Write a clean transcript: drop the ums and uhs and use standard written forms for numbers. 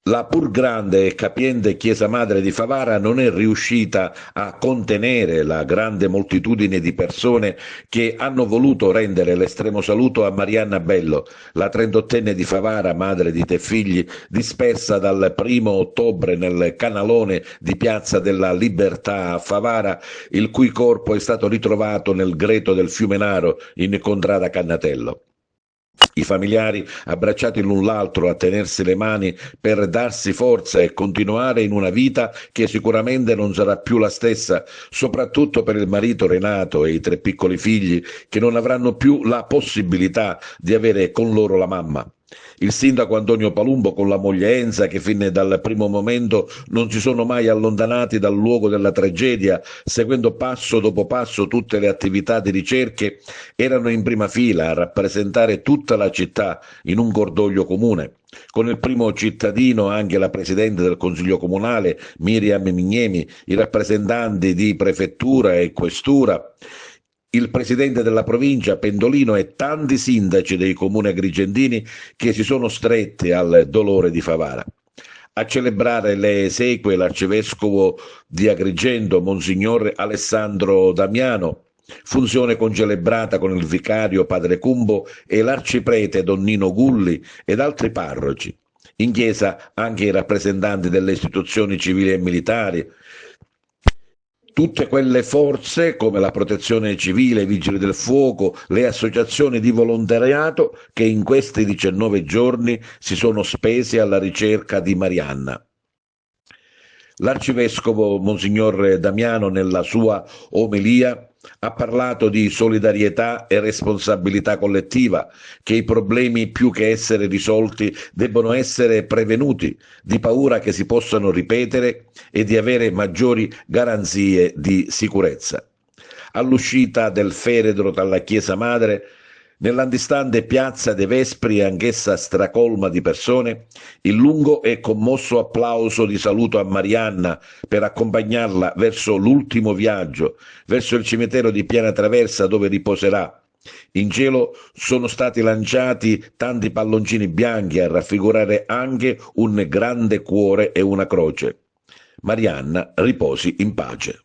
La pur grande e capiente Chiesa Madre di Favara non è riuscita a contenere la grande moltitudine di persone che hanno voluto rendere l'estremo saluto a Marianna Bello, la 38enne di Favara, madre di tre figli, dispersa dal 1° ottobre nel canalone di Piazza della Libertà a Favara, il cui corpo è stato ritrovato nel greto del fiume Naro in contrada Cannatello. I familiari, abbracciati l'un l'altro a tenersi le mani per darsi forza e continuare in una vita che sicuramente non sarà più la stessa, soprattutto per il marito Renato e i tre piccoli figli che non avranno più la possibilità di avere con loro la mamma. Il sindaco Antonio Palumbo con la moglie Enza, che fin dal primo momento non si sono mai allontanati dal luogo della tragedia, seguendo passo dopo passo tutte le attività di ricerche, erano in prima fila a rappresentare tutta la città in un cordoglio comune. Con il primo cittadino anche la presidente del Consiglio Comunale, Miriam Mignemi, i rappresentanti di prefettura e questura, il presidente della provincia Pendolino e tanti sindaci dei comuni agrigentini che si sono stretti al dolore di Favara. A celebrare le esequie l'arcivescovo di Agrigento, Monsignor Alessandro Damiano, funzione concelebrata con il vicario padre Cumbo e l'arciprete Donnino Gulli ed altri parroci. In chiesa anche i rappresentanti delle istituzioni civili e militari, tutte quelle forze come la Protezione Civile, i Vigili del Fuoco, le associazioni di volontariato che in questi 19 giorni si sono spesi alla ricerca di Marianna. L'arcivescovo Monsignor Damiano nella sua omelia ha parlato di solidarietà e responsabilità collettiva, che i problemi più che essere risolti debbono essere prevenuti, di paura che si possano ripetere e di avere maggiori garanzie di sicurezza. All'uscita del feretro dalla Chiesa Madre, nell'antistante piazza dei Vespri, anch'essa stracolma di persone, il lungo e commosso applauso di saluto a Marianna per accompagnarla verso l'ultimo viaggio, verso il cimitero di Piana Traversa dove riposerà. In cielo sono stati lanciati tanti palloncini bianchi a raffigurare anche un grande cuore e una croce. Marianna riposi in pace.